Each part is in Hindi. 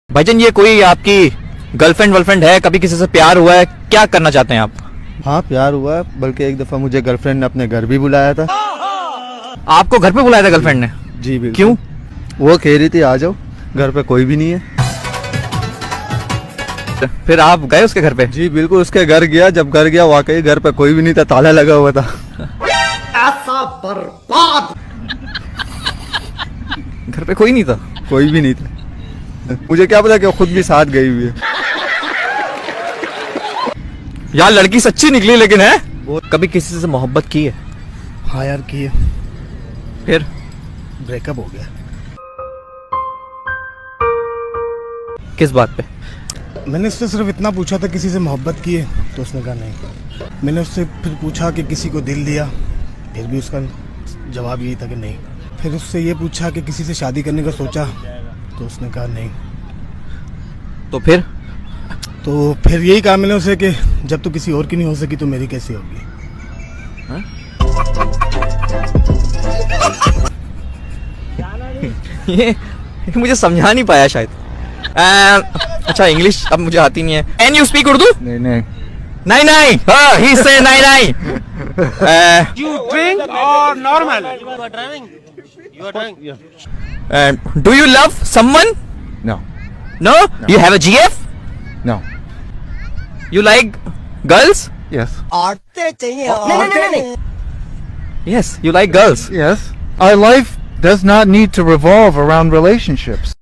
भाईजान ये कोई आपकी गर्लफ्रेंड वर्लफ्रेंड है, कभी किसी से प्यार हुआ है, क्या करना चाहते हैं आप? हाँ प्यार हुआ है, बल्कि एक दफा मुझे गर्लफ्रेंड ने अपने घर भी बुलाया था। आपको घर पे बुलाया था गर्लफ्रेंड ने? जी बिल्कुल। क्यों? वो कह रही थी आ जाओ, घर पे कोई भी नहीं है। फिर आप गए उसके घर पे? जी बिल्कुल, उसके घर गया। जब घर गया वाकई घर पे कोई भी नहीं था, ताला लगा हुआ था। ऐसा बर्बाद घर पे कोई नहीं था? कोई भी नहीं था। मुझे क्या पता कि वो खुद भी साथ गई हुई है। यार लड़की सच्ची निकली लेकिन है। कभी किसी से मोहब्बत की है? हाँ यार की है। फिर ब्रेकअप हो गया। किस बात पे? मैंने उससे सिर्फ इतना पूछा था किसी से मोहब्बत की है, तो उसने कहा नहीं। मैंने उससे फिर पूछा कि किसी को दिल दिया, फिर भी उसका जवाब यही था कि नहीं। फिर उससे ये पूछा कि किसी से शादी करने का सोचा, तो उसने कहा नहीं। तो फिर यही कहा मैंने उसे कि जब तो किसी और की नहीं हो सकी तो मेरी कैसी होगी। ये मुझे समझा नहीं पाया शायद। अच्छा इंग्लिश अब मुझे आती नहीं है। Can you speak Urdu? नहीं नहीं नहीं नहीं, ही से नहीं नहीं। You drink or normal? You are driving. You are driving. Yeah. Do you love someone? no No? You have a GF? no You like girls? yes Yes, you like girls. yes our life does not need to revolve around relationships.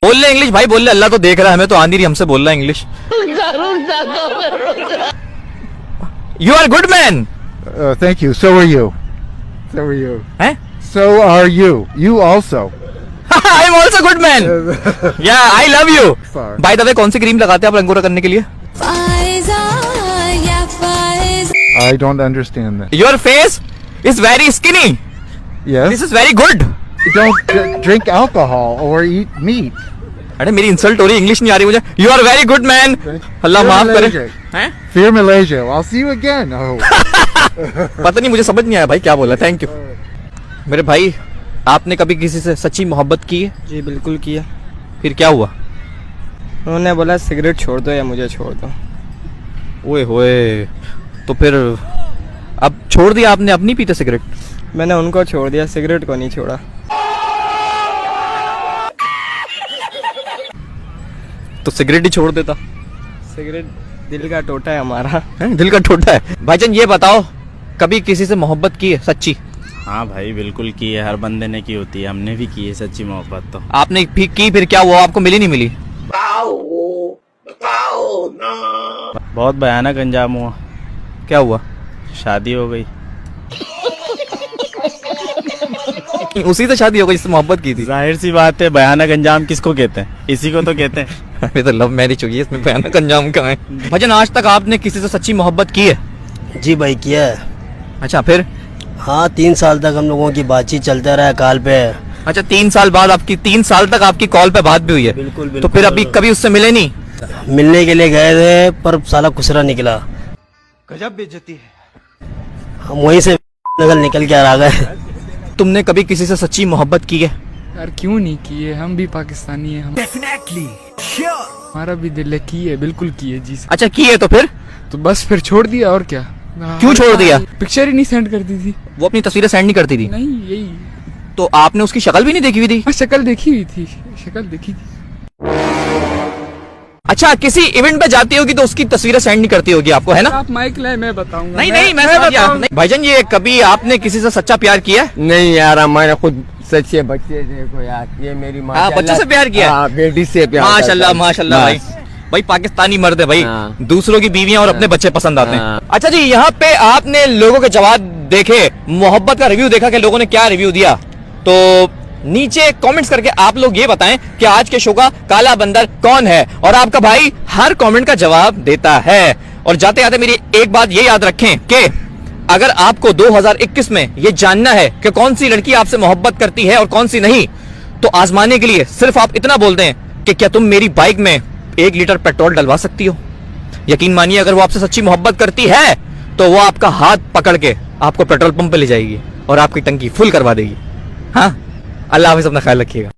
बोल ले इंग्लिश भाई, बोल ले। अल्लाह तो देख रहा है, हमें तो आंधी रही, हमसे बोल रहा है English. You are a good man. Thank you. So are you. So are you. हैं? So are you. You also. I am also good man. Yeah, I love you. Sorry. By the way, कौन सी क्रीम लगाते हैं आप रंगोरा करने के लिए? I don't understand that. Your face is very skinny. Yes. This is very good. Don't drink alcohol or eat meat. अरे मेरी इंसल्ट हो रही, इंग्लिश नहीं आ रही मुझे। You are very good man. अल्लाह माफ करे। हैं? Fear Malaysia. I'll see you again. Oh. पता नहीं, मुझे समझ नहीं आया भाई क्या बोला। Thank you. मेरे भाई, आपने कभी किसी से सच्ची मोहब्बत की है? जी बिल्कुल किया। फिर क्या हुआ? उन्होंने बोला सिगरेट छोड़ दो या मुझे छोड़ दो। ओए होए, तो फिर अब छोड़ दिया आपने? अब नहीं पीते सिगरेट? मैंने उनको छोड़ दिया, सिगरेट को नहीं छोड़ा। तो सिगरेट ही छोड़ देता। सिगरेट दिल का टोटा है हमारा। है? दिल का टोटा है। भाईजान ये बताओ, कभी किसी से मोहब्बत की है सच्ची? हाँ भाई बिल्कुल की है, हर बंदे ने की होती है, हमने भी की है सच्ची मोहब्बत। तो आपने की, फिर क्या हुआ? आपको मिली नहीं मिली? बहुत भयानक अंजाम हुआ। क्या हुआ? शादी हो गई। उसी से शादी हो गई जिससे मोहब्बत की थी? जाहिर सी बात है, भयानक अंजाम किसको कहते हैं? इसी को तो कहते हैं। अभी तो लव मैरिज हुई है, इसमें भयानक अंजाम कहाँ है? भाईजान आज तक आपने किसी से सच्ची मोहब्बत की है? जी भाई किया है। अच्छा फिर? हाँ 3 साल तक हम लोगों की बातचीत चलता रहा कॉल पे। अच्छा 3 साल बाद आपकी, 3 साल तक आपकी कॉल पे बात भी हुई है? बिल्कुल बिल्कुल। तो फिर अभी कभी उससे मिले नहीं? मिलने के लिए गए थे पर साला खुसरा निकला। गजब बेइज्जती है। हम वहीं से नगल निकल के आ गए। तुमने कभी किसी से सच्ची मोहब्बत की है? यार क्यों नहीं की है, हम भी पाकिस्तानी है। हम Definitely. Sure. हमारा भी दिल है, की है, बिल्कुल की है जी। अच्छा की है, तो फिर? तो बस फिर छोड़ दिया, और क्या। क्यों छोड़ दिया? पिक्चर ही नहीं सेंड करती थी। वो अपनी तस्वीरें सेंड नहीं करती थी? नहीं यही। तो आपने उसकी शक्ल भी नहीं देखी हुई थी? हाँ शक्ल देखी हुई थी, शक्ल देखी थी। अच्छा किसी इवेंट पे जाती होगी तो उसकी तस्वीरें सेंड नहीं करती होगी आपको, है ना? आप माइक लाए, मैं बताऊंगा। नहीं नहीं, मैं समझ गया। नहीं, भाईजान ये कभी आपने किसी से सच्चा प्यार किया? नहीं यार, हमारे खुद सच्चे बच्चे देखो यार, ये मेरी माँ। हाँ बच्चों से प्यार किया? हाँ, बेटी से प्यार। माशाल्लाह माशाल्लाह भाई। भाई पाकिस्तानी मर्द है भाई। हाँ। दूसरों की बीवियां और अपने बच्चे पसंद आते हैं। हाँ। अच्छा जी, यहाँ पे आपने लोगों के जवाब देखे, मोहब्बत का रिव्यू देखा कि लोगों ने क्या रिव्यू दिया, तो नीचे कमेंट्स करके आप लोग ये बताएं कि आज के शो का काला बंदर कौन है। और आपका भाई हर कमेंट का जवाब देता है। और जाते जाते मेरी एक बात ये याद रखें कि अगर आपको 2021 में ये जानना है कि कौन सी लड़की आपसे मोहब्बत करती है और कौन सी नहीं, तो आजमाने के लिए सिर्फ आप इतना बोल दें कि क्या तुम मेरी बाइक में 1 लीटर पेट्रोल डलवा सकती हो। यकीन मानिए, अगर वो आपसे सच्ची मोहब्बत करती है तो वो आपका हाथ पकड़ के आपको पेट्रोल पंप पे ले जाएगी और आपकी टंकी फुल करवा देगी। हाँ, अल्लाह हाफिज़, अपना ख्याल रखिएगा।